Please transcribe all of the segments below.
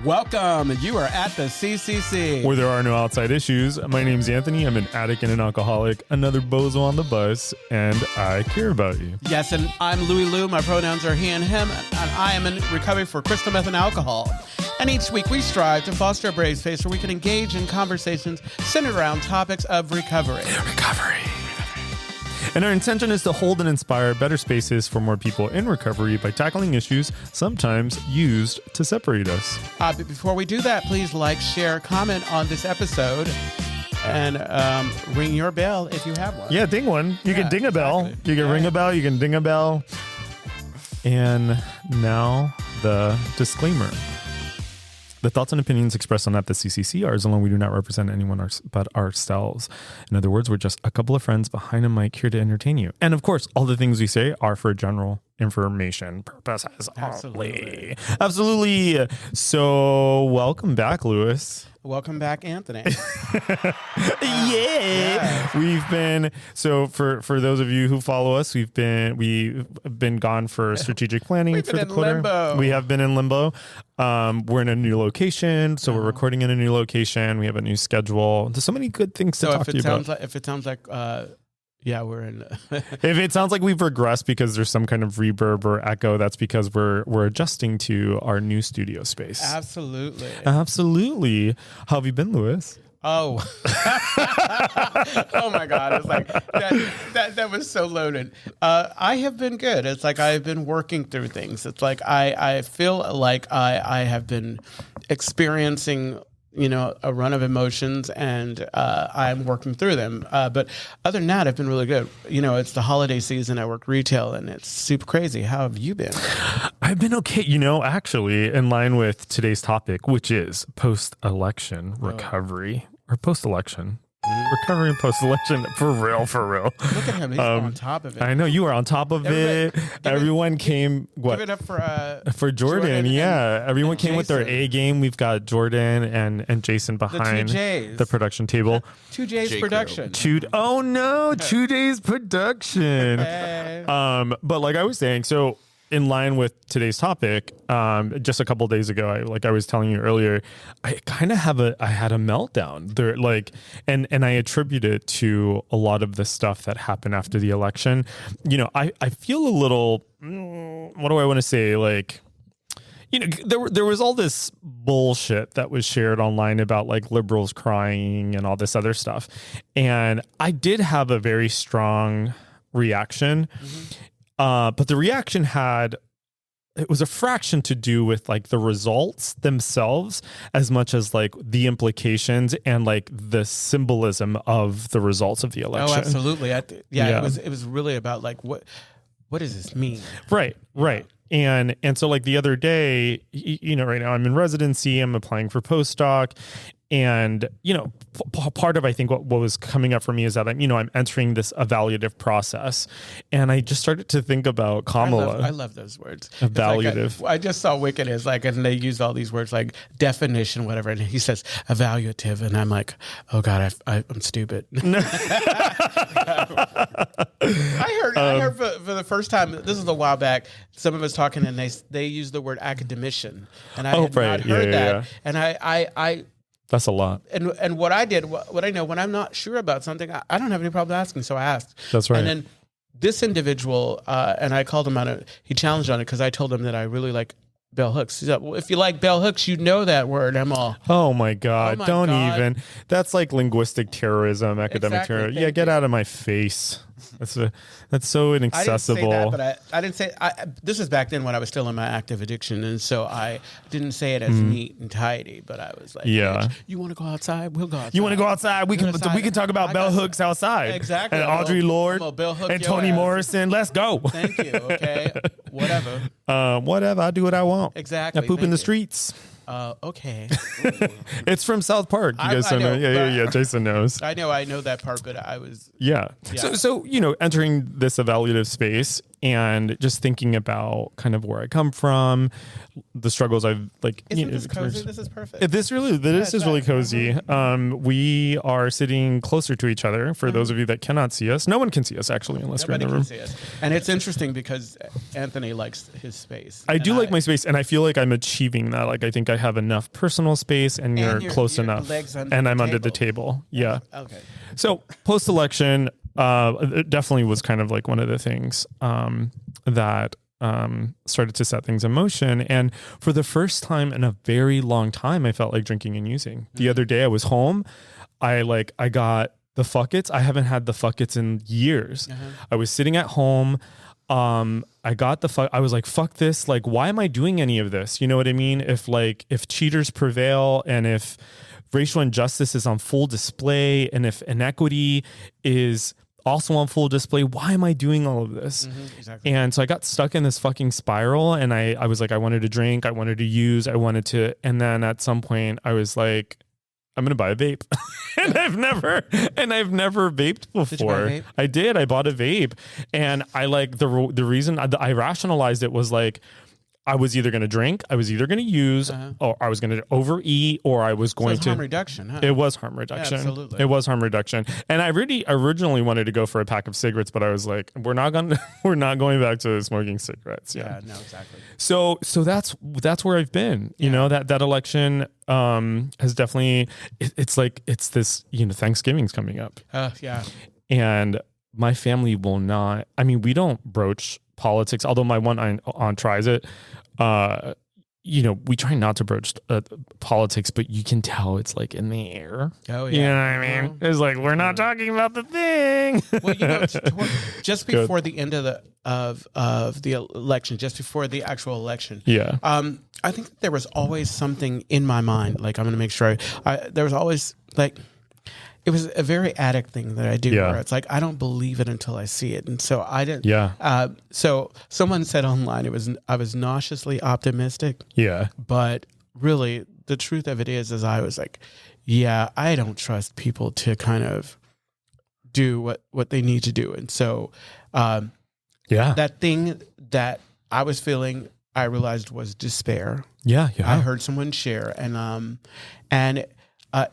Welcome. You are at the CCC. Where there are no outside issues. My name's Anthony. I'm an addict and an alcoholic, another bozo on the bus, and I care about you. Yes, and I'm LouiLou. My pronouns are he and him, and I am in recovery for crystal meth and alcohol. And each week we strive to foster a brave space where we can engage in conversations centered around topics of recovery. And our intention is to hold and inspire better spaces for more people in recovery by tackling issues sometimes used to separate us. But before we do that, please like, share, comment on this episode, and ring your bell if you have one. Yeah, ding one. You can ding a bell. Exactly. You can ring a bell. You can ding a bell. And now the disclaimer. The thoughts and opinions expressed on At the CCC are alone. We do not represent anyone but ourselves. In other words, we're just a couple of friends behind a mic here to entertain you. And of course, all the things we say are for general information purposes only. Absolutely. So welcome back, Louis. Welcome back, Anthony. Yeah. We've been, so for those of you who follow us, we've been gone for strategic planning for the quarter. Limbo. We have been in limbo. We're in a new location, so we're recording in a new location. We have a new schedule. There's so many good things to talk to you about. If it sounds like yeah, we're in. If it sounds like we've regressed because there's some kind of reverb or echo, that's because we're adjusting to our new studio space. Absolutely. How have you been, Louis? Oh. Oh my God. It's like that was so loaded. I have been good. It's like I've been working through things. It's like I feel like I have been experiencing, a run of emotions, and I'm working through them. But other than that, I've been really good. It's the holiday season. I work retail, and it's super crazy. How have you been? I've been okay. Actually, in line with today's topic, which is post-election recovery or post-election. Recovery and post-election, for real. Look at him. He's on top of it. I know you were on top of it. Everyone came. What? Give it up for Jordan. Yeah, everyone came with their A game. We've got Jordan and Jason behind the production table. 2 J's production. 2 days production. Hey. But like I was saying, so in line with today's topic, just a couple of days ago, I was telling you earlier, I kind of had a meltdown there, and I attribute it to a lot of the stuff that happened after the election. I feel a little, what do I want to say? There was all this bullshit that was shared online about liberals crying and all this other stuff. And I did have a very strong reaction. But the reaction it was a fraction to do with the results themselves as much as the implications and the symbolism of the results of the election. Oh, absolutely. It was really about what does this mean? Right. And so the other day, right now I'm in residency, I'm applying for postdoc. And, part of, I think, what was coming up for me is that I'm entering this evaluative process. And I just started to think about Kamala. I love those words. Evaluative. I just saw Wicked and they use all these words like definition, whatever. And he says evaluative. And I'm like, oh God, I'm stupid. I heard for the first time, this is a while back, some of us talking and they use the word academician. And I had not heard that. Yeah. And I that's a lot. And what I did, what I know, when I'm not sure about something, I don't have any problem asking. So I asked. That's right. And then this individual, and I called him on it, he challenged on it because I told him that I really like bell hooks. He said, well, if you like bell hooks, you know that word. I'm all, oh my God, don't even. That's like linguistic terrorism, academic terrorism. Yeah, get out of my face. That's so inaccessible. I didn't say that, but I didn't say this was back then when I was still in my active addiction, and so I didn't say it as neat and tidy. But I was like, yeah, you want to go outside? We'll go outside. You want to go outside? We can talk about bell hooks outside. Exactly. And Audre Lorde and Toni Morrison. Let's go. Thank you. Okay. Whatever. Whatever. I do what I want. Exactly. I poop in the streets. Okay. It's from South Park. You guys know. Yeah. Jason knows. I know that part, but I was. Yeah. So entering this evaluative space, and just thinking about kind of where I come from, the struggles I've like. Isn't this cozy? This is perfect. This is really cozy. We are sitting closer to each other. For those of you that cannot see us, no one can see us actually unless we're in the room. Can see us. And it's interesting because Anthony likes his space. I do like my space, and I feel like I'm achieving that. Like I think I have enough personal space, and you're close enough, and I'm under the table. Yeah. Okay. So post-election, it definitely was kind of like one of the things that started to set things in motion. And for the first time in a very long time, I felt like drinking and using. The other day I was home. I got the fuckets. I haven't had the fuckets in years. I was sitting at home. I got I was like, fuck this. Like, why am I doing any of this? You know what I mean? If cheaters prevail, and if racial injustice is on full display, and if inequity is also on full display, why am I doing all of this? Exactly. And so I got stuck in this fucking spiral, and I was like, I wanted to drink, I wanted to use, and then at some point I was like, I'm going to buy a vape. and I've never vaped before. Did you buy a vape? I did. I bought a vape, and I like the reason I rationalized it was like, I was either going to drink, I was either going to use, or I was going to overeat, or I was going to harm reduction. Huh? It was harm reduction. Yeah, absolutely. It was harm reduction. And I really originally wanted to go for a pack of cigarettes, but I was like, we're not going back to smoking cigarettes. Yeah, no, exactly. So that's where I've been. You know, that election has definitely it's this, Thanksgiving's coming up. Yeah. And my family will not. I mean, we don't broach politics, although my one aunt tries it. We try not to broach politics, but you can tell it's like in the air. Oh, yeah. You know what I mean? It's like, we're not talking about the thing. Well, just before the end of the election, just before the actual election. Yeah. I think there was always something in my mind. Like, I'm going to make sure there was always like, it was a very addict thing that I do where it's like, I don't believe it until I see it. And so I didn't. Yeah. So someone said online, I was nauseously optimistic. Yeah. But really the truth of it is I was like, yeah, I don't trust people to kind of do what they need to do. And so, that thing that I was feeling, I realized was despair. Yeah. I heard someone share and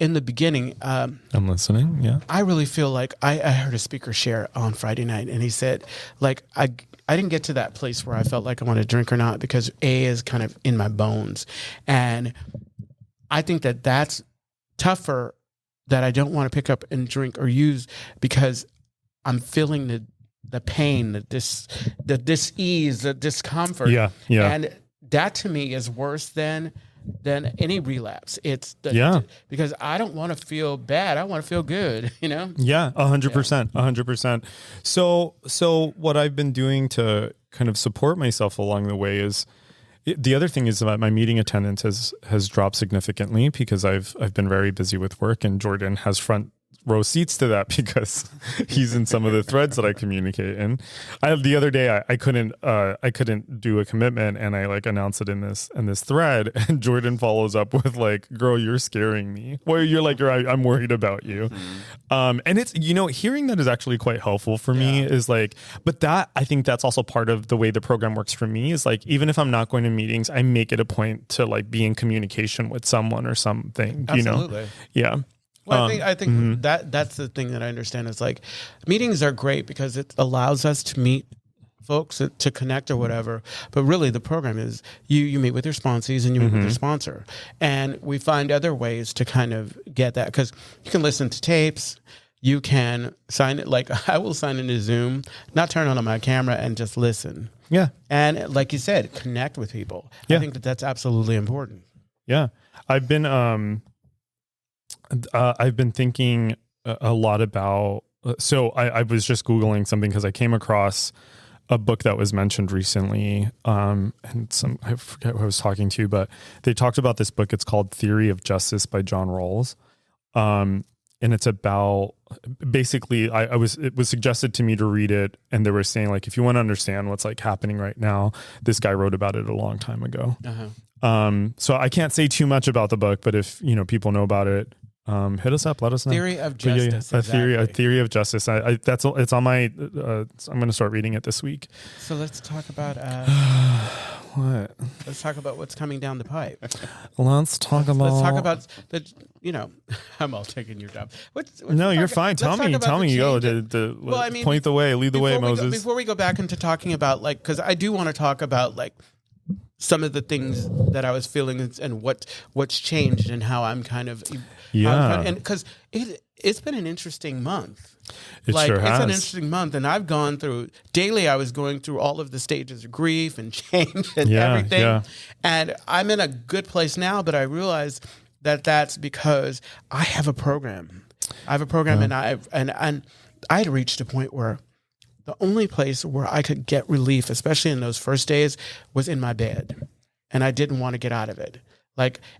in the beginning, I'm listening. Yeah. I really feel like I heard a speaker share on Friday night, and he said, like, I didn't get to that place where I felt like I want to drink or not because A is kind of in my bones. And I think that that's tougher, that I don't want to pick up and drink or use because I'm feeling the pain, the dis-ease, the discomfort. Yeah. Yeah. And that to me is worse than any relapse. It's because I don't want to feel bad. I want to feel good, Yeah, 100%, 100%. So what I've been doing to kind of support myself along the way is, the other thing is that my meeting attendance has dropped significantly because I've been very busy with work, and Jordan has front row seats to that because he's in some of the threads that I communicate in. The other day I couldn't do a commitment, and I like announced it in this thread, and Jordan follows up with like, "Girl, you're scaring me." Well, you're like, I'm worried about you. And it's, hearing that is actually quite helpful for me. Is like, but that, I think that's also part of the way the program works for me, is like, even if I'm not going to meetings, I make it a point to like be in communication with someone or something. Absolutely. Yeah. Well, I think that's the thing that I understand is like, meetings are great because it allows us to meet folks, to connect or whatever. But really the program is you meet with your sponsees and you meet with your sponsor. And we find other ways to kind of get that, because you can listen to tapes. You can sign it. Like, I will sign into Zoom, not turn on my camera, and just listen. Yeah. And like you said, connect with people. I think that's absolutely important. Yeah. I've been thinking a lot about, so I was just Googling something because I came across a book that was mentioned recently. And I forget who I was talking to, but they talked about this book. It's called Theory of Justice by John Rawls. And it's about, basically it was suggested to me to read it. And they were saying, like, if you want to understand what's like happening right now, this guy wrote about it a long time ago. So I can't say too much about the book, but if, people know about it, hit us up. Let us know. Theory of But yeah, justice. a exactly. theory of justice. It's on my. I'm going to start reading it this week. So let's talk about What? let's talk about what's coming down the pipe. Let's talk about the. I'm all taking your job. No, you're fine. Tell me. Go. Well, I mean, point the way. Lead the way, Moses. Before we go back into talking about because I do want to talk about some of the things that I was feeling and what's changed and how I'm kind of and because it's been an interesting month. It sure has. It's an interesting month, and I've gone through daily. I was going through all of the stages of grief and change and everything, and I'm in a good place now. But I realize that that's because I have a program. And I had reached a point where the only place where I could get relief, especially in those first days, was in my bed, and I didn't want to get out of it.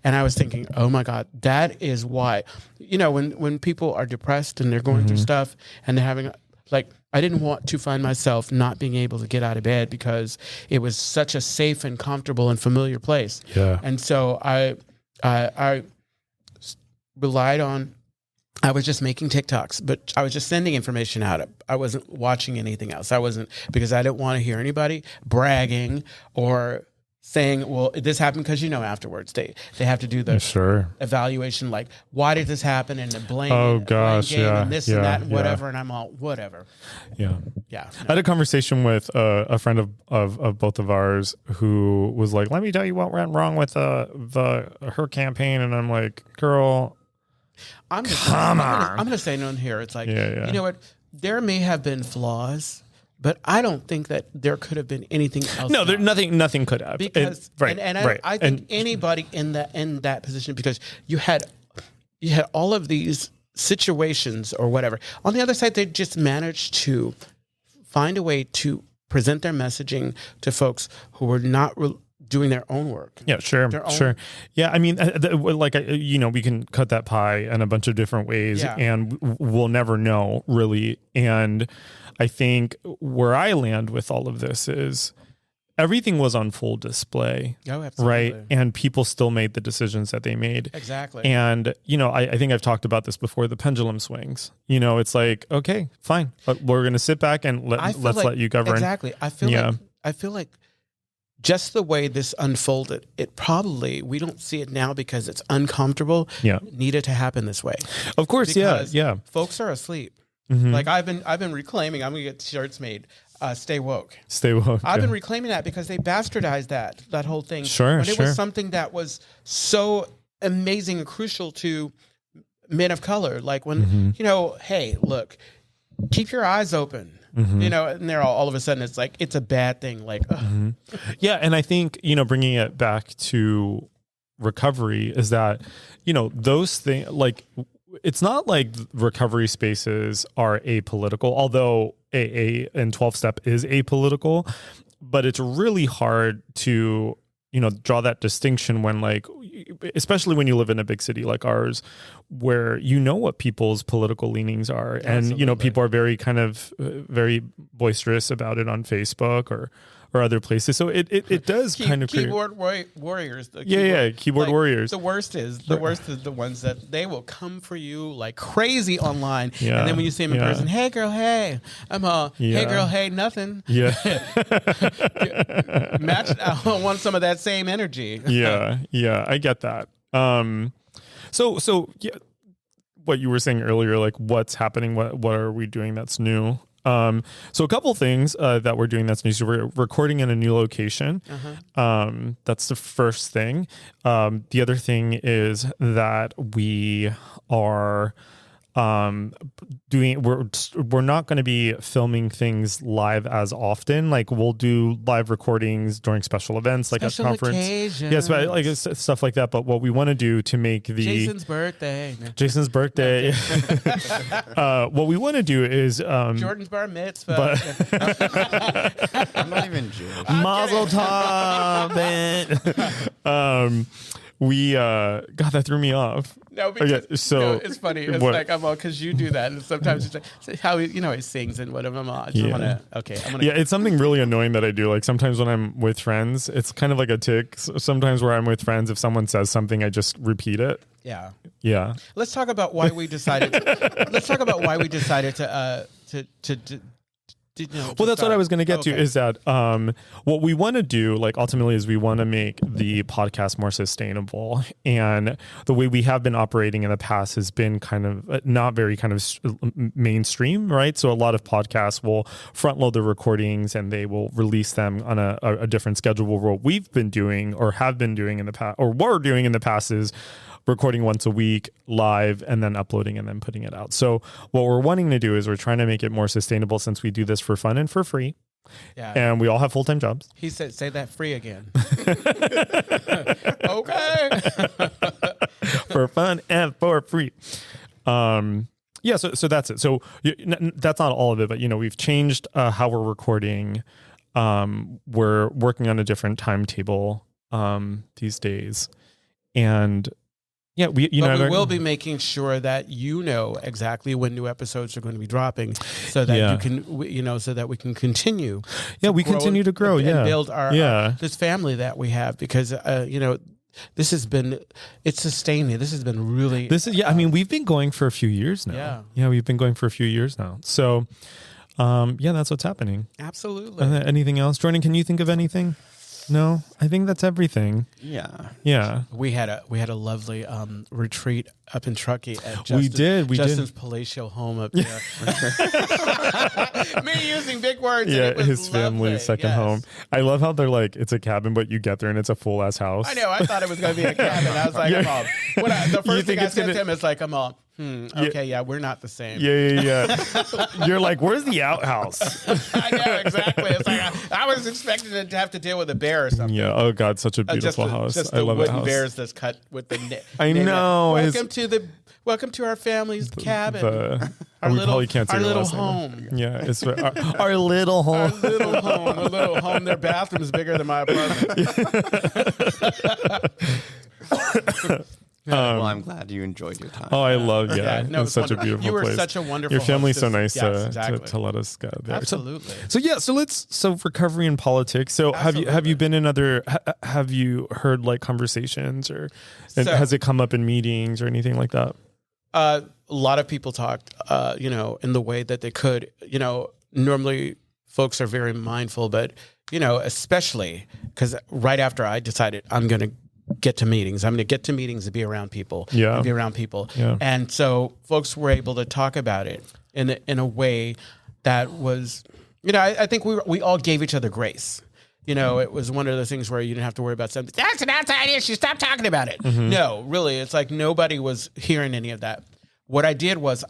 And I was thinking, oh my God, that is why, when people are depressed and they're going through stuff and they're having, I didn't want to find myself not being able to get out of bed because it was such a safe and comfortable and familiar place. Yeah. And so I relied on, I was just making TikToks, but I was just sending information out. I wasn't watching anything else. Because I didn't want to hear anybody bragging or saying, well, this happened because, afterwards they have to do the evaluation, why did this happen, and the blame. Oh gosh, and this and that and whatever, and I'm all whatever. Yeah. No. I had a conversation with a friend of both of ours who was like, "Let me tell you what went wrong with her campaign," and I'm like, "Girl, I'm going to say no here. It's you know what? There may have been flaws." But I don't think that there could have been anything else. No, nothing could have. Because I think anybody in that position, because you had all of these situations or whatever. On the other side, they just managed to find a way to present their messaging to folks who were not doing their own work. Yeah, sure. Yeah, I mean, we can cut that pie in a bunch of different ways, and we'll never know really. And I think where I land with all of this is everything was on full display. Oh, absolutely. Right? And people still made the decisions that they made. Exactly. And, I think I've talked about this before, the pendulum swings. It's like, okay, fine. But we're going to sit back and let's let you govern. Exactly. I feel like just the way this unfolded, we don't see it now because it's uncomfortable. Yeah. Needed to happen this way. Of course, because yeah. Folks are asleep. Mm-hmm. I've been reclaiming. I'm gonna get shirts made. Stay woke. Stay woke. I've been reclaiming that because they bastardized that whole thing. Sure, when it was something that was so amazing and crucial to men of color. Like when hey, look, keep your eyes open. Mm-hmm. And they're all of a sudden it's a bad thing. Yeah, and I think bringing it back to recovery is that those things it's not like recovery spaces are apolitical, although AA and 12-step is apolitical, but it's really hard to, draw that distinction when especially when you live in a big city like ours, where what people's political leanings are. Absolutely. And, people are very kind of very boisterous about it on Facebook or other places. So it does kind of keyboard warriors. Keyboard warriors. The worst is the ones that they will come for you like crazy online. Yeah. And then when you see them in person, hey girl, hey. I'm all, hey girl, hey, nothing. Yeah. I want some of that same energy. Yeah. I get that. So yeah, what you were saying earlier, what's happening, what are we doing that's new? So a couple things that we're doing that's new. So we're recording in a new location. Uh-huh. That's the first thing. The other thing is that we are we're not going to be filming things live as often. We'll do live recordings during special events, like special a conference. Occasions. Yes, stuff like that. But what we want to do to make Jason's birthday. What we want to do is Jordan's bar mitzvah. I'm not even Jewish. Mazel tov. God, that threw me off. No, because Okay, so no, it's funny. It's what? like I'm all because you do that, and sometimes it's like how he sings and whatever. I'm all, I just want to. Okay, I'm gonna. Yeah, it's something really annoying that I do. Like sometimes when I'm with friends, it's kind of like a tick. Sometimes where I'm with friends, if someone says something, I just repeat it. Yeah. Yeah. Let's talk about why we decided. Let's talk about why we decided to Well, that's what I was going to get to is that what we want to do, like ultimately, is we want to make the podcast more sustainable. And the way we have been operating in the past has been kind of not very kind of mainstream, right? So a lot of podcasts will front load the recordings and they will release them on a different schedule. What we've been doing or have been doing in the past, or were doing in the past, is recording once a week live and then uploading and then putting it out. So what we're wanting to do is we're trying to make it more sustainable since we do this for fun and for free. Yeah. And we all have full-time jobs. He said, say that free again. Okay. For fun and for free. Yeah, so that's it. So that's not all of it, but we've changed how we're recording. We're working on a different timetable these days. And yeah, we will be making sure that exactly when new episodes are going to be dropping, so that you can, so that we can continue. Yeah, we continue to grow. And build our this family that we have, because this has been sustaining. This has been really. I mean, we've been going for a few years now. Yeah, we've been going for a few years now. So, that's what's happening. Absolutely. Anything else, Jordan? Can you think of anything? No, I think that's everything. Yeah. We had a lovely retreat up in Truckee at Justin's palatial home up there. Me using big words. Yeah, his family's second home. I love how they're like, it's a cabin, but you get there and it's a full ass house. I know. I thought it was going to be a cabin. I was like, the first thing I said to him is like, I'm all. Okay, we're not the same. Yeah. You're like, where's the outhouse? I know, exactly. It's like I was expecting to have to deal with a bear or something. Yeah. Oh God, such a beautiful house. Just I love the wooden bears that's cut with the. I know. Welcome to our family's cabin. Our little home. Yeah, it's our little home. Our little home. Their bathroom is bigger than my apartment. Well, I'm glad you enjoyed your time. Oh, I love it's such wonderful. A beautiful place. You were such a wonderful. Your family's so nice to let us go there. Absolutely. So recovery in politics. So have you been in other? Have you heard like conversations has it come up in meetings or anything like that? A lot of people talked, in the way that they could. Normally folks are very mindful, but especially because right after I decided I'm going to get to meetings. I'm going to get to meetings and be around people. Yeah. And be around people. Yeah. And so folks were able to talk about it in a way that was, I think we all gave each other grace. It was one of the things where you didn't have to worry about something. That's an outside issue. Stop talking about it. Mm-hmm. No, really. It's like nobody was hearing any of that. What I did was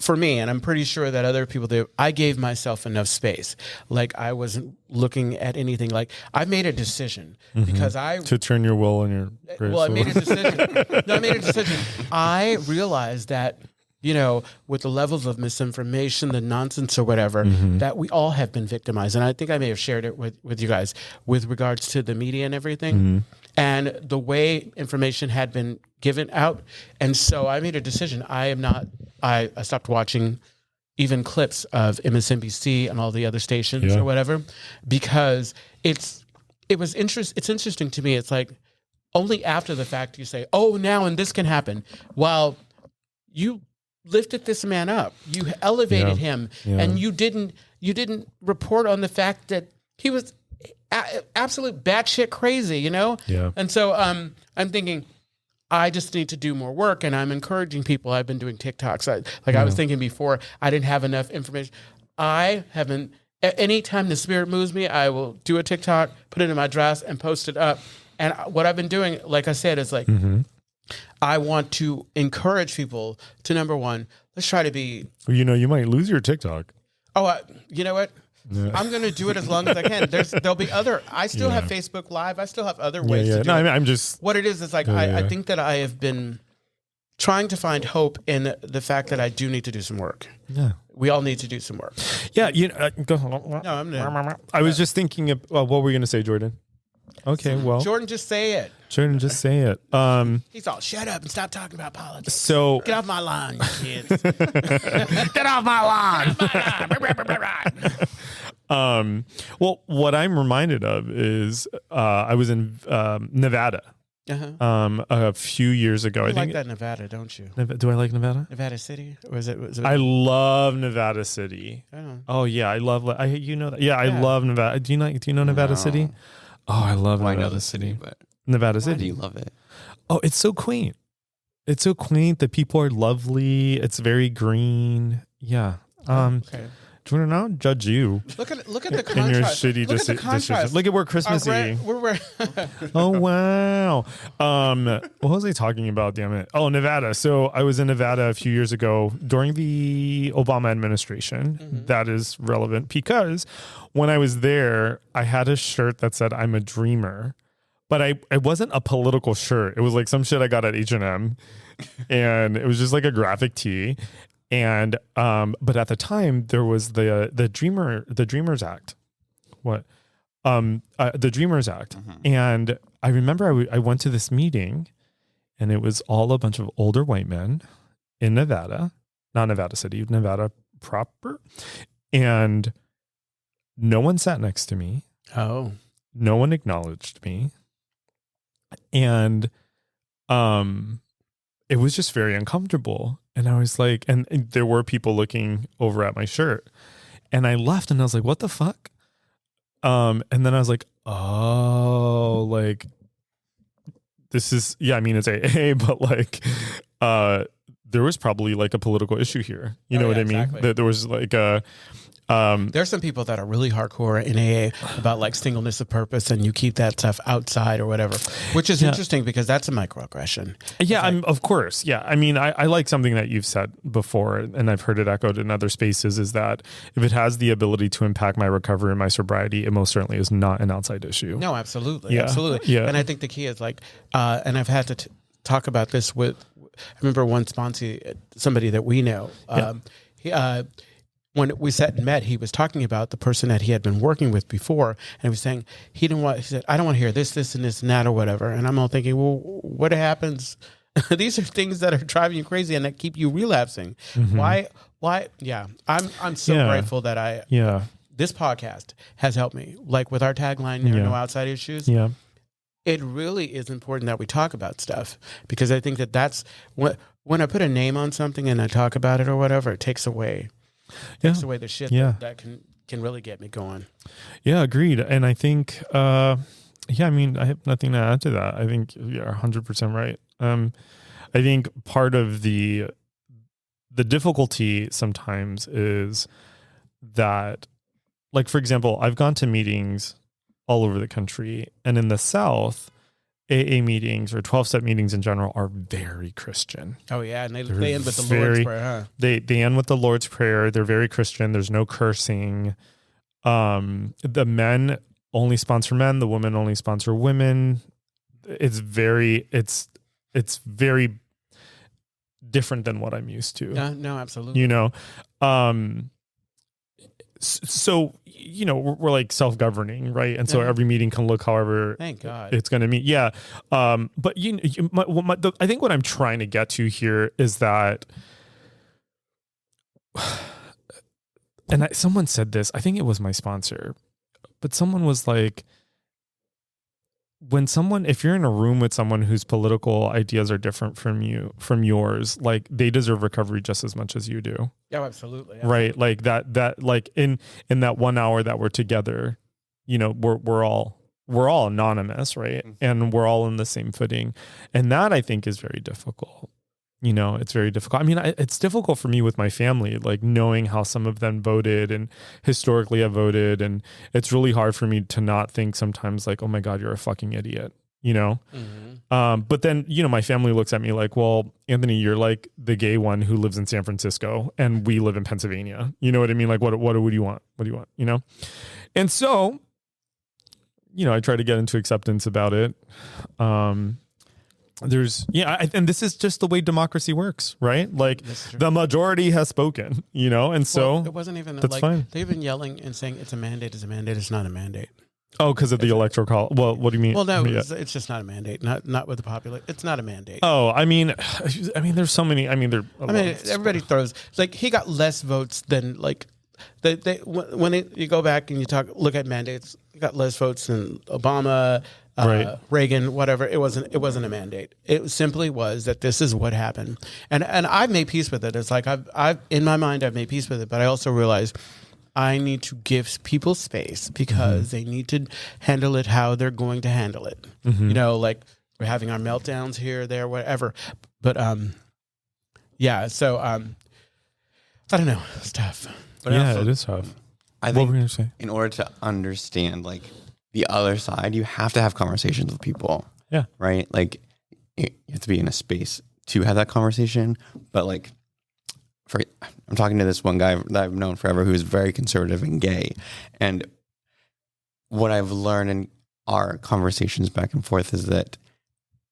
for me, and I'm pretty sure that other people do, I gave myself enough space. Like I wasn't looking at anything. Like I made a decision because to turn your will and your grace. Well, I made a decision. I realized that, with the levels of misinformation, the nonsense or whatever, that we all have been victimized. And I think I may have shared it with you guys with regards to the media and everything and the way information had been given out. And so I made a decision. I stopped watching even clips of MSNBC and all the other stations or whatever, because it's interesting to me. It's like only after the fact you say, oh, now and this can happen. While you lifted this man up, you elevated him, and you didn't report on the fact that he was absolute batshit crazy, Yeah. And so I'm thinking, I just need to do more work, and I'm encouraging people. I've been doing TikToks. I was thinking before, I didn't have enough information. I haven't. Anytime the spirit moves me, I will do a TikTok, put it in my dress, and post it up. And what I've been doing, like I said, is like I want to encourage people to, number one, let's try to be. You might lose your TikTok. Oh, you know what? Yeah. I'm going to do it as long as I can. There'll be other. I still have Facebook Live. I still have other ways to do it. I'm just. What it is like I think that I have been trying to find hope in the fact that I do need to do some work. Yeah, we all need to do some work. Yeah, go. No, I'm. I was just thinking of what were you going to say, Jordan? Okay, well, Jordan, just say it. Jordan, just say it. He's all, shut up and stop talking about politics. So Get off my lawn, you kids. get off my lawn. Well, what I'm reminded of is I was in Nevada a few years ago. You I think like that Nevada, don't you? Do I like Nevada? Nevada City? Or was it I love Nevada City. Oh yeah, I love. You know that? Yeah, I love Nevada. Do you know Nevada City? Oh, I love Nevada I know the city, but Nevada why City. do you love it? Oh, it's so quaint. It's so quaint. The people are lovely. It's very green. Yeah. Okay. Jordan, I don't judge you. Look at the In your contrast. shitty Look at the decisions. contrast. Look at we're Christmassy. We're Oh wow. What was I talking about? Damn it. Oh, Nevada. So I was in Nevada a few years ago during the Obama administration. Mm-hmm. That is relevant because when I was there, I had a shirt that said "I'm a dreamer," but it wasn't a political shirt. It was like some shit I got at H&M, and it was just like a graphic tee. And but at the time there was the Dreamers Act. What? The Dreamers Act. Mm-hmm. And I remember I went to this meeting, and it was all a bunch of older white men in Nevada, not Nevada City, Nevada proper. And no one sat next to me. Oh. No one acknowledged me. And it was just very uncomfortable. And I was like, and there were people looking over at my shirt, and I left and I was like, what the fuck? And then I was like, oh, like this is, yeah, I mean, it's AA, but like, there was probably like a political issue here. You know what I mean? Exactly. That there was like a, there's some people that are really hardcore in AA about like singleness of purpose, and you keep that stuff outside or whatever, which is interesting because that's a microaggression. Yeah, of course. Yeah. I mean, I like something that you've said before, and I've heard it echoed in other spaces, is that if it has the ability to impact my recovery and my sobriety, it most certainly is not an outside issue. No, absolutely. Yeah. Absolutely. Yeah. And I think the key is like, and I've had to talk about this with, I remember one sponsor, somebody that we know, when we sat and met, he was talking about the person that he had been working with before, and he was saying he said, I don't want to hear this, and this, and that, or whatever. And I'm all thinking, well, what happens? These are things that are driving you crazy and that keep you relapsing. Mm-hmm. Why? Yeah. I'm so grateful that this podcast has helped me. Like with our tagline, there are no outside issues. Yeah. It really is important that we talk about stuff, because I think that's when I put a name on something and I talk about it or whatever, it takes away the shit that can really get me going. Yeah, agreed. And I think, I mean, I have nothing to add to that. I think you're 100% right. I think part of the difficulty sometimes is that, like, for example, I've gone to meetings all over the country, and in the South, AA meetings or 12-step meetings in general are very Christian. Oh yeah, and they end with the Lord's Prayer, huh? They end with the Lord's Prayer. They're very Christian. There's no cursing. The men only sponsor men. The women only sponsor women. It's very different than what I'm used to. No, absolutely. You know, so, you know, we're like self-governing, right? And so every meeting can look however thank God it's going to meet. Yeah. But I think what I'm trying to get to here is that, and someone said this, I think it was my sponsor, but someone was like, if you're in a room with someone whose political ideas are different from yours, like they deserve recovery just as much as you do. Yeah, absolutely. Right. Like that, like in that 1 hour that we're together, you know, we're all anonymous, right? Mm-hmm. And we're all in the same footing. And that I think is very difficult. You know, it's very difficult. I mean, it's difficult for me with my family, like knowing how some of them voted and historically have voted. And it's really hard for me to not think sometimes like, oh my God, you're a fucking idiot, you know? Mm-hmm. But then, you know, my family looks at me like, well, Anthony, you're like the gay one who lives in San Francisco and we live in Pennsylvania. You know what I mean? Like, what do you want? What do you want? You know? And so, you know, I try to get into acceptance about it. And this is just the way democracy works, right? Like the majority has spoken, you know, and so it wasn't even that's like fine. They've been yelling and saying it's a mandate, it's not a mandate. Oh, because of the electoral college. Well, what do you mean? Well, no, it's just not a mandate. Not with the population. It's not a mandate. Oh, I mean, there's so many. Everybody throws like he got less votes than like you go back and you look at mandates. He got less votes than Obama, right. Reagan, whatever. It wasn't a mandate. It simply was that this is what happened, and I've made peace with it. It's like I've in my mind I've made peace with it, but I also realize I need to give people space because they need to handle it how they're going to handle it. You know, like we're having our meltdowns here, there, whatever. But yeah. So I don't know. It's tough. But yeah, it is tough. I think what were you gonna say? In order to understand like the other side, you have to have conversations with people. Yeah. Right. Like you have to be in a space to have that conversation. But like, I'm talking to this one guy that I've known forever who is very conservative and gay. And what I've learned in our conversations back and forth is that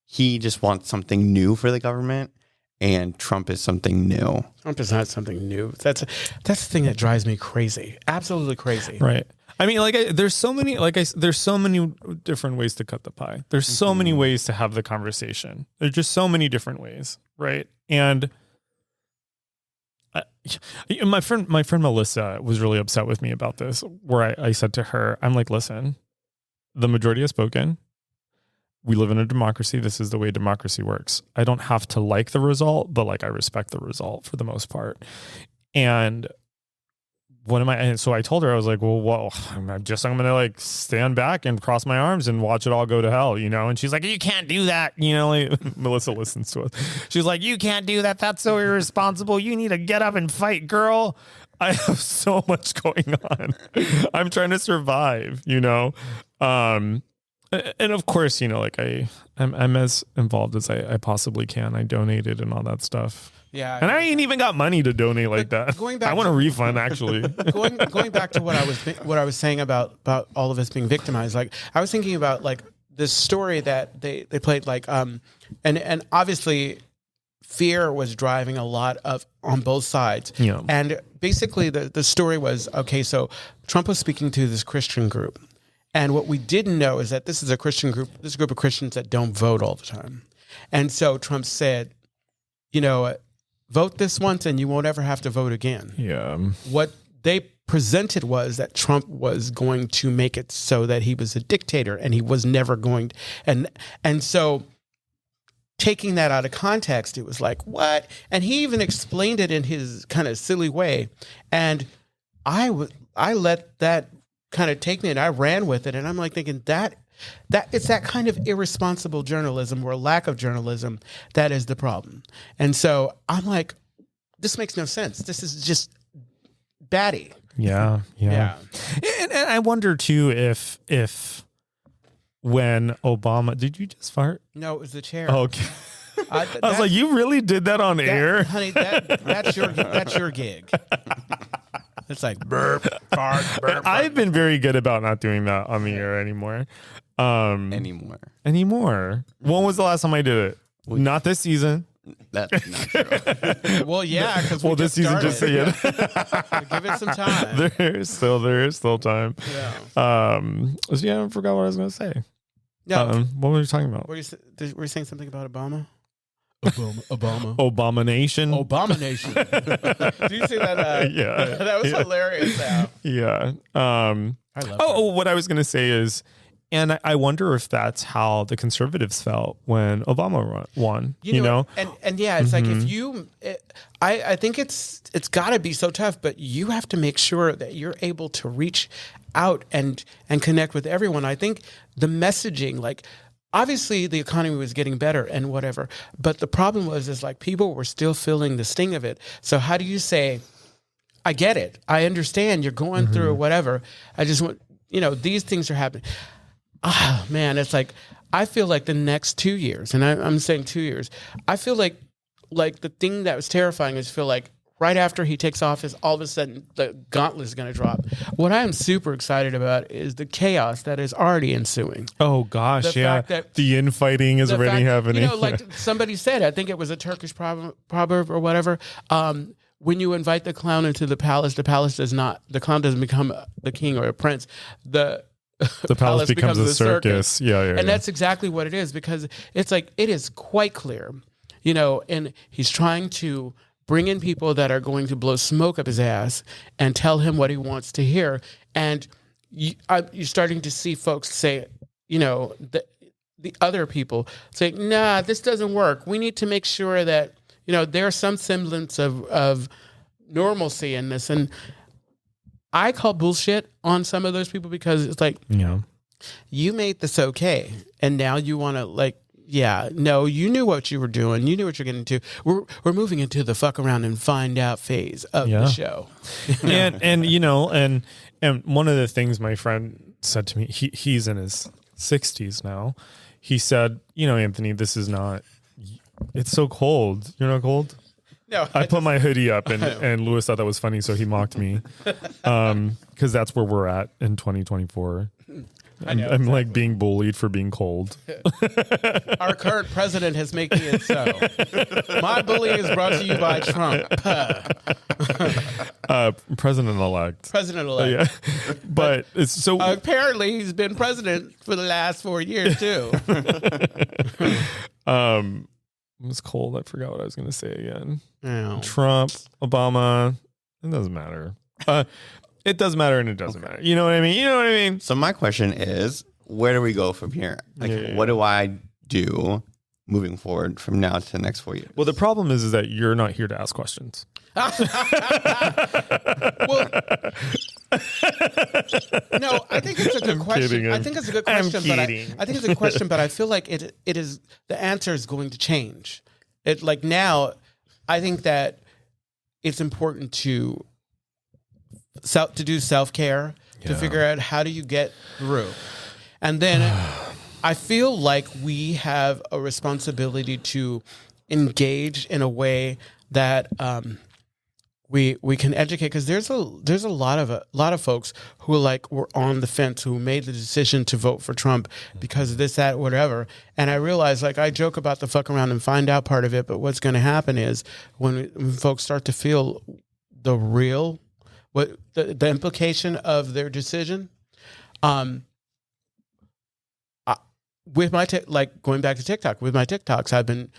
he just wants something new for the government and Trump is something new. Trump is not something new. That's the thing that drives me crazy. Absolutely crazy. Right. I mean, there's so many different ways to cut the pie. There's so many ways to have the conversation. There's just so many different ways. Right. And my friend Melissa was really upset with me about this, where I said to her, I'm like, listen, the majority has spoken. We live in a democracy. This is the way democracy works. I don't have to like the result, but like I respect the result for the most part. And and so I told her, I was like, well, I'm going to like stand back and cross my arms and watch it all go to hell, you know? And she's like, you can't do that. You know, like, Melissa listens to us. She's like, you can't do that. That's so irresponsible. You need to get up and fight, girl. I have so much going on. I'm trying to survive, you know? And of course, you know, like I'm as involved as I possibly can. I donated and all that stuff. Yeah, and I ain't even got money to donate like that. I want a refund, actually. Going back to what I was saying about all of us being victimized. Like I was thinking about like this story that they played like and obviously fear was driving a lot on both sides. Yeah. And basically the story was, okay, so Trump was speaking to this Christian group. And what we didn't know is that this is a Christian group, this group of Christians that don't vote all the time. And so Trump said, you know, vote this once and you won't ever have to vote again. Yeah. What they presented was that Trump was going to make it so that he was a dictator and he was never going to, and so taking that out of context, it was like, what? And he even explained it in his kind of silly way. And I let that kind of take me and I ran with it. And I'm like thinking that it's that kind of irresponsible journalism or lack of journalism that is the problem. And so I'm like, this makes no sense. This is just batty. Yeah. And I wonder too if when Obama, did you just fart? No, it was the chair. Oh, okay. I was like, you really did that on air, honey? That's your gig. It's like burp, fart, burp. I've been very good about not doing that on the air anymore. Anymore. When was the last time I did it? Not this season. That's not true. Well, yeah, because this season just give it some time. There is still time. Yeah. I forgot what I was going to say. No. What were you talking about? Were you saying something about Obama? Abomination. Abomination. Do you see that? Yeah. That was hilarious. Yeah. I love what I was going to say is, and I wonder if that's how the conservatives felt when Obama won. You know? And yeah, it's like if you, I think it's got to be so tough, but you have to make sure that you're able to reach out and connect with everyone. I think the messaging, like, obviously the economy was getting better and whatever, but the problem is like people were still feeling the sting of it. So how do you say, I get it, I understand you're going through whatever, I just want, these things are happening. Ah, man, it's like, I feel like the next 2 years, and I'm saying 2 years, I feel like the thing that was terrifying is feel like right after he takes office, all of a sudden the gauntlet is going to drop. What I am super excited about is the chaos that is already ensuing. Oh gosh, yeah. The infighting is already happening. Like somebody said, I think it was a Turkish proverb or whatever. When you invite the clown into the clown doesn't become the king or a prince. the palace becomes a circus. Yeah. And that's exactly what it is, because it's like, it is quite clear, and he's trying to bring in people that are going to blow smoke up his ass and tell him what he wants to hear. And you're starting to see folks say, the other people say, nah, this doesn't work. We need to make sure that, there's some semblance of normalcy in this. And I call bullshit on some of those people, because it's like, you made this okay, and now you want to you knew what you were doing. You knew what you're getting into. We're moving into the fuck around and find out phase of the show. And one of the things my friend said to me, he's in his 60s now. He said, Anthony, this is not. It's so cold. You're not cold? No. I put my hoodie up, and Louis thought that was funny, so he mocked me. Because that's where we're at in 2024. I'm like being bullied for being cold. Our current president has made it so. My bullying is brought to you by Trump. President-elect. President-elect. Yeah. But it's so... apparently, he's been president for the last 4 years, too. It was cold. I forgot what I was going to say again. Oh. Trump, Obama. It doesn't matter. It does matter, and it doesn't matter. You know what I mean? So my question is, where do we go from here? What do I do moving forward from now to the next 4 years? Well, the problem is that you're not here to ask questions. Well, no, I think it's a good question. I think it's a good question, but I think it's a good question, but I feel like it is, the answer is going to change. It like now, I think that it's important to do self-care, to figure out how do you get through. And then I feel like we have a responsibility to engage in a way that we can educate, because there's a lot of folks who were on the fence, who made the decision to vote for Trump because of this, that, whatever. And I realize, I joke about the fuck around and find out part of it, but what's going to happen is when folks start to feel the real, what the implication of their decision, with my going back to TikTok, with my TikToks, I've been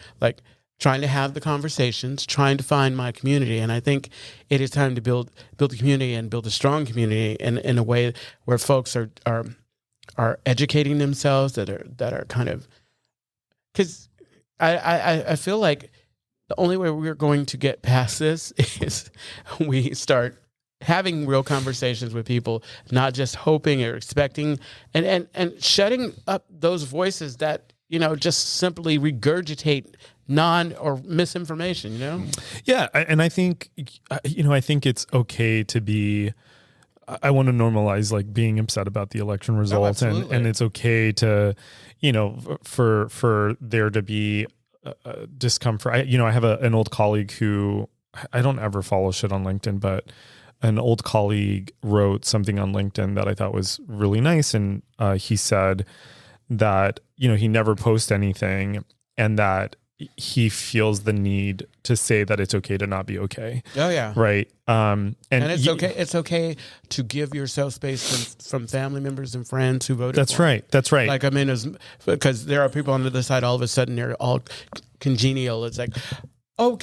trying to have the conversations, trying to find my community, and I think it is time to build a community and build a strong community in a way where folks are educating themselves, that are kind of, because I feel like the only way we're going to get past this is we start having real conversations with people, not just hoping or expecting, and shutting up those voices that, just simply regurgitate or misinformation, Yeah. And I think, I think it's okay to be, I want to normalize being upset about the election results, and it's okay to, for there to be discomfort. I have an old colleague who, I don't ever follow shit on LinkedIn, but an old colleague wrote something on LinkedIn that I thought was really nice. And he said that, he never posts anything, and that he feels the need to say that it's okay to not be okay. Oh yeah. Right. And it's okay. It's okay to give yourself space from family members and friends who voted. That's right. That's right. Because there are people on the other side, all of a sudden they're all congenial. It's like, oh,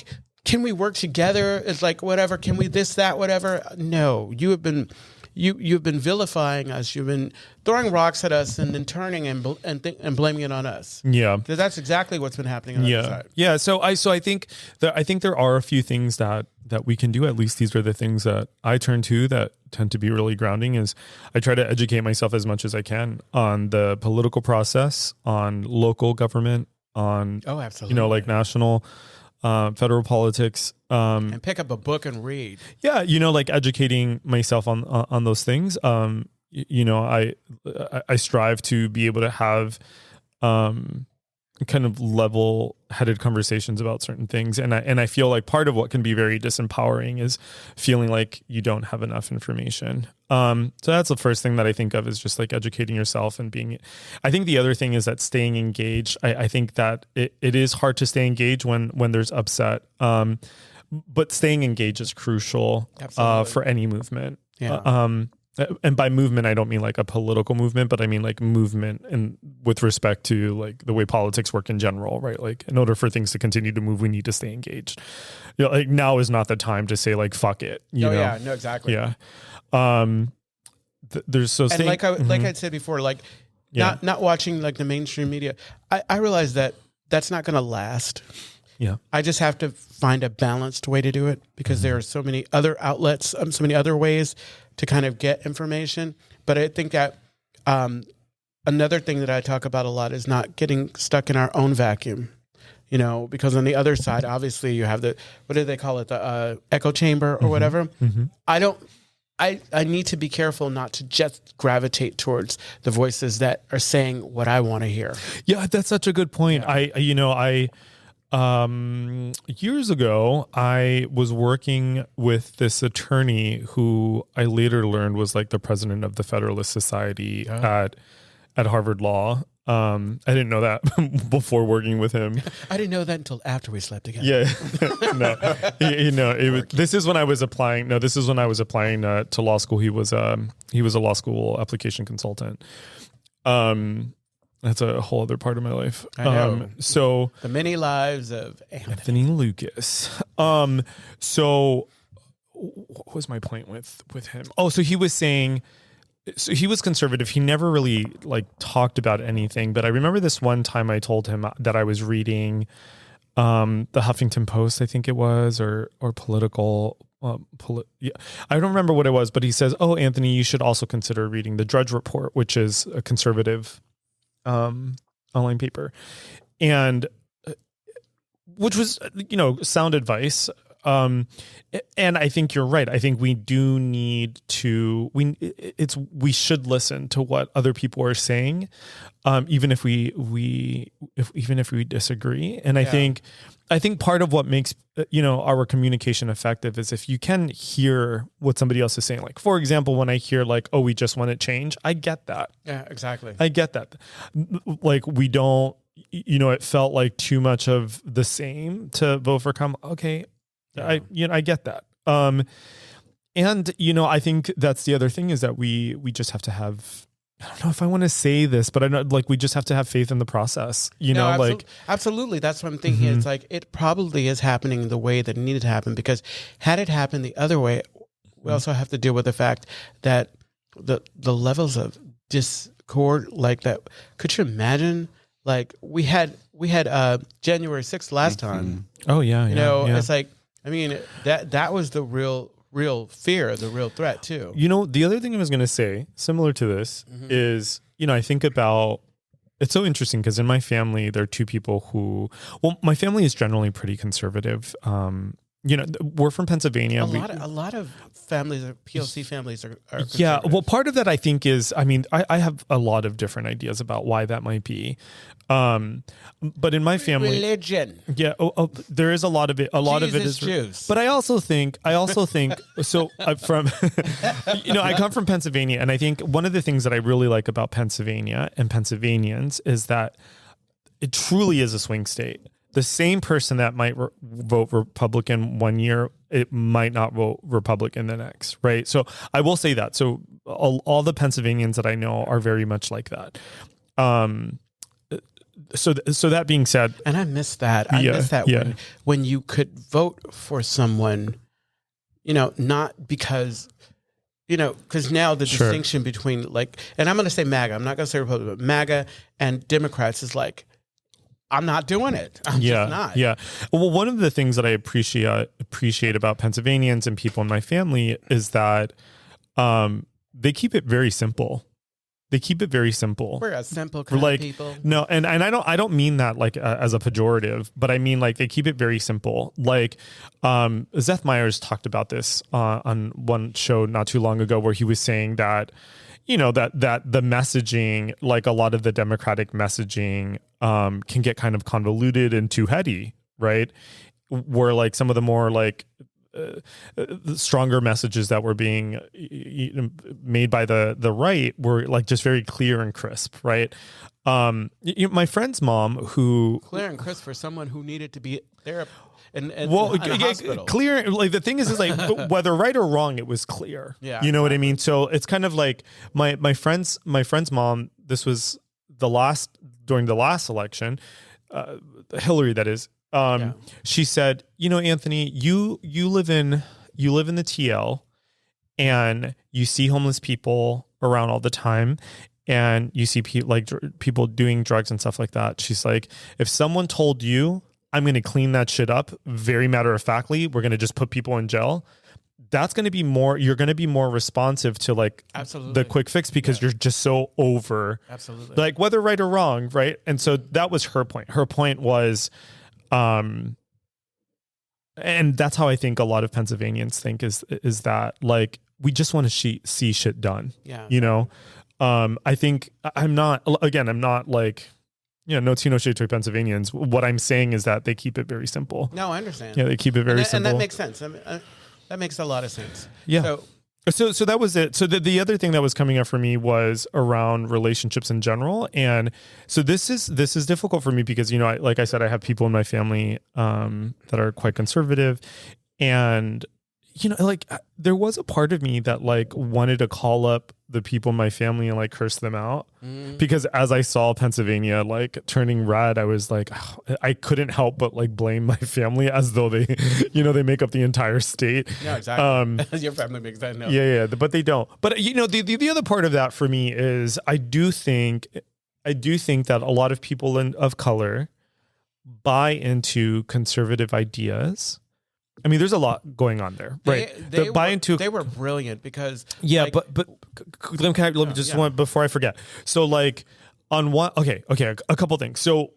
can we work together? It's like, whatever. Can we this, that, whatever? No, you've been vilifying us. You've been throwing rocks at us and then turning and blaming it on us. Yeah, because that's exactly what's been happening on the other side. Yeah. So I think there are a few things that we can do. At least these are the things that I turn to that tend to be really grounding. Is I try to educate myself as much as I can on the political process, on local government, on absolutely, national. Federal politics, and pick up a book and read. Yeah, educating myself on those things. I strive to be able to have kind of level-headed conversations about certain things, and I feel like part of what can be very disempowering is feeling like you don't have enough information. So that's the first thing that I think of, is just educating yourself and being. I think the other thing is that staying engaged. I think that it is hard to stay engaged when there's upset, but staying engaged is crucial for any movement. Yeah. and by movement, I don't mean like a political movement, but I mean like movement and with respect to like the way politics work in general, right? Like in order for things to continue to move, we need to stay engaged. Like now is not the time to say like, fuck it. You know? Yeah, no, exactly. Yeah. There's so and like I said before, like not watching like the mainstream media, I realize that that's not going to last. Yeah. I just have to find a balanced way to do it because there are so many other outlets, so many other ways to kind of get information. But I think that another thing that I talk about a lot is not getting stuck in our own vacuum, you know, because on the other side, obviously you have what do they call it? The echo chamber or whatever. I need to be careful not to just gravitate towards the voices that are saying what I want to hear. Yeah, that's such a good point. Yeah. Years ago, I was working with this attorney who I later learned was like the president of the Federalist Society at Harvard Law. I didn't know that before working with him. I didn't know that until after we slept together. Yeah, this is when I was applying. No, this is when I was applying to law school. He was a law school application consultant. That's a whole other part of my life. I know. So the many lives of Anthony Lucas. So what was my point with him? Oh, so he was saying, so he was conservative. He never really like talked about anything, but I remember this one time I told him that I was reading the Huffington Post, I think it was, or Political. I don't remember what it was, but he says, "Oh, Anthony, you should also consider reading the Drudge Report, which is a conservative online paper," and which was, sound advice. And I think you're right. I think we do need to, we should listen to what other people are saying, even if we disagree. And I think part of what makes, our communication effective is if you can hear what somebody else is saying. Like, for example, when I hear like, "Oh, we just want to change," I get that. Yeah, exactly. I get that. Like, we don't, it felt like too much of the same to vote for Okay. Yeah. I get that. And I think that's the other thing is that we just have to have, I don't know if I want to say this, but I know, like, we just have to have faith in the process, absolutely. That's what I'm thinking. It's like, it probably is happening the way that it needed to happen, because had it happened the other way, we also have to deal with the fact that the levels of discord like that, could you imagine? Like we had January 6th last time. Oh yeah. It's like, I mean, that was the real fear, the real threat too. The other thing I was going to say, similar to this, is, I think about, it's so interesting because in my family, there are two people my family is generally pretty conservative. We're from Pennsylvania. A lot of families, POC families are yeah. Well, part of that I think is, I have a lot of different ideas about why that might be. But in my family, religion. Yeah. There is a lot of it. A lot of it is Jews. But I also think so. I come from Pennsylvania, and I think one of the things that I really like about Pennsylvania and Pennsylvanians is that it truly is a swing state. The same person that might vote Republican one year, it might not vote Republican the next, right? So I will say that. So all the Pennsylvanians that I know are very much like that. So that being said, and I miss that. I miss that when you could vote for someone, not because, because now the distinction between like, and I'm going to say MAGA. I'm not going to say Republican, but MAGA and Democrats is like, I'm not doing it. I'm just not. Yeah. Well, one of the things that I appreciate about Pennsylvanians and people in my family is that they keep it very simple. We're a simple kind of people. No, and I don't mean that like as a pejorative, but I mean like they keep it very simple. Like Seth Meyers talked about this on one show not too long ago, where he was saying that that the messaging, like a lot of the Democratic messaging, can get kind of convoluted and too heady, right? Where like some of the more like the stronger messages that were being made by the right were like just very clear and crisp, right? My friend's mom, who Claire and Chris, for someone who needed to be there in a hospital. clear. Like the thing is like whether right or wrong, it was clear. Yeah, you know what I mean. So it's kind of like my friend's mom. This was during the last election, Hillary. That is. She said, Anthony, you live in the TL, and you see homeless people around all the time. And you see people doing drugs and stuff like that. She's like, if someone told you, I'm going to clean that shit up, very matter of factly, we're going to just put people in jail. That's going to be more. You're going to be more responsive to like the quick fix because you're just so over. Absolutely. Like whether right or wrong, right? And so that was her point. Her point was, and that's how I think a lot of Pennsylvanians think is that like we just want to see shit done. Yeah. I think I'm not like, no tea, no shade to Pennsylvanians. What I'm saying is that they keep it very simple. No, I understand. Yeah, they keep it very simple. And that makes sense. I mean, that makes a lot of sense. Yeah. So that was it. So the other thing that was coming up for me was around relationships in general. And so this is difficult for me because, like I said, I have people in my family that are quite conservative. And like there was a part of me that like wanted to call up the people in my family and like curse them out because as I saw Pennsylvania like turning red, I was like, I couldn't help but like blame my family as though they, they make up the entire state. Yeah, exactly. Your family makes that. No. Yeah, but they don't. But the other part of that for me is I do think that a lot of people of color buy into conservative ideas. I mean, there's a lot going on there, right? They were brilliant because but let me just one before I forget. So like on one, a couple things. So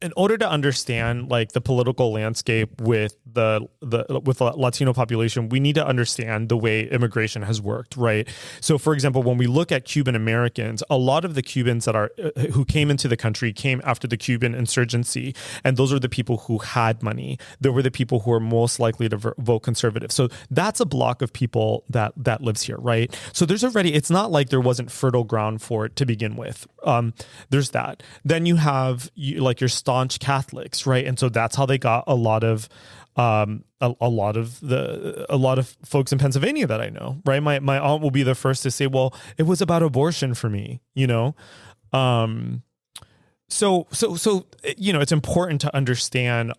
in order to understand like the political landscape with the Latino population, we need to understand the way immigration has worked, right? So for example, when we look at Cuban Americans, a lot of the Cubans who came into the country came after the Cuban insurgency, and those are the people who had money. They were the people who are most likely to vote conservative. So that's a block of people that lives here, right? So it's not like there wasn't fertile ground for it to begin with. There's that. Then you have like your staunch Catholics, right? And so that's how they got a lot of folks in Pennsylvania that I know, right? My aunt will be the first to say, well, it was about abortion for me, So it's important to understand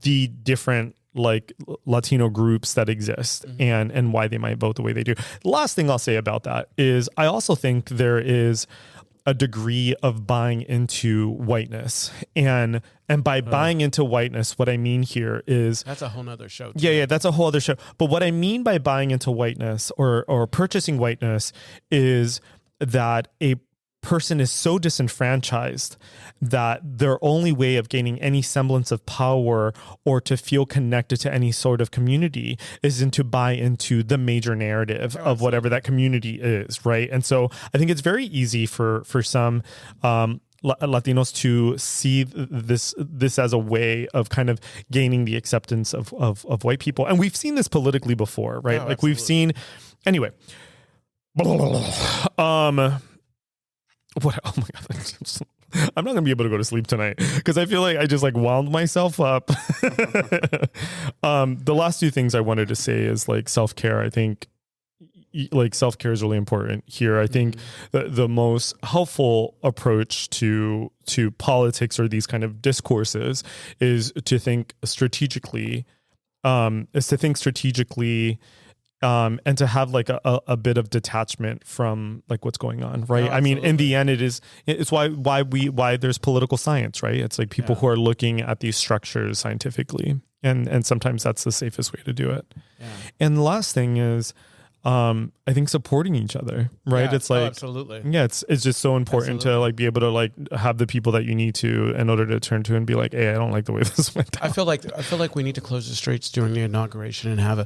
the different like Latino groups that exist and why they might vote the way they do. The last thing I'll say about that is I also think there is a degree of buying into whiteness. And by buying into whiteness, what I mean here is... That's a whole nother show. Yeah, that's a whole other show. But what I mean by buying into whiteness or purchasing whiteness is that a person is so disenfranchised that their only way of gaining any semblance of power or to feel connected to any sort of community is to buy into the major narrative of whatever that community is, right? And so I think it's very easy for some Latinos to see this as a way of kind of gaining the acceptance of white people. And we've seen this politically before, right? Oh, like we've seen... Anyway. What? Oh my God. I'm not going to be able to go to sleep tonight because I feel like I just like wound myself up. The last two things I wanted to say is like self-care. I think like self-care is really important here. I think the most helpful approach to politics or these kind of discourses is to think strategically, and to have like a bit of detachment from like what's going on, right? I mean, in the end, it's why there's political science, right? It's like people who are looking at these structures scientifically, and sometimes that's the safest way to do it. Yeah. And the last thing is, I think supporting each other, right? Yeah. It's like, absolutely. Yeah, it's just so important to like be able to like have the people that you need to in order to turn to and be like, hey, I don't like the way this went down. I feel like we need to close the streets during the inauguration and have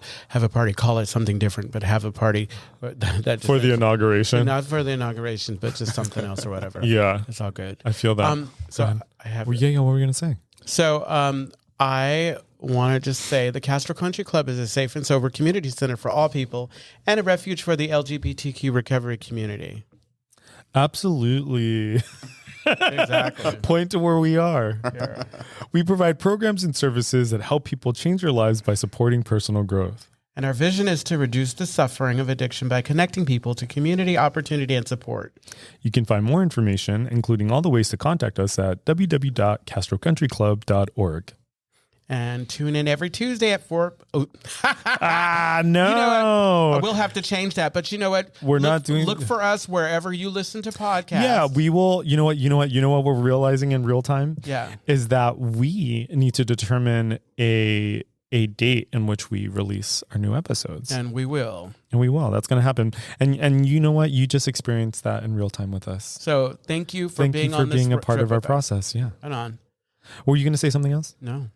a party. Call it something different, but have a party that for the inauguration, not for the inauguration, but just something else or whatever. Yeah, it's all good. I feel that. So I have. Well, yeah. What were we gonna say? So I want to just say the Castro Country Club is a safe and sober community center for all people and a refuge for the LGBTQ recovery community. Absolutely. Exactly. Point to where we are. Yeah. We provide programs and services that help people change their lives by supporting personal growth. And our vision is to reduce the suffering of addiction by connecting people to community, opportunity, and support. You can find more information, including all the ways to contact us, at www.castrocountryclub.org. And tune in every Tuesday at 4. Oh. No. You know what? We'll have to change that. But you know what? Look for us wherever you listen to podcasts. Yeah, we will. You know what we're realizing in real time? Yeah. Is that we need to determine a date in which we release our new episodes. And we will. That's going to happen. And you know what? You just experienced that in real time with us. So thank you for being on this being a part of our trip with us. process. Yeah. Right on. Were you going to say something else? No.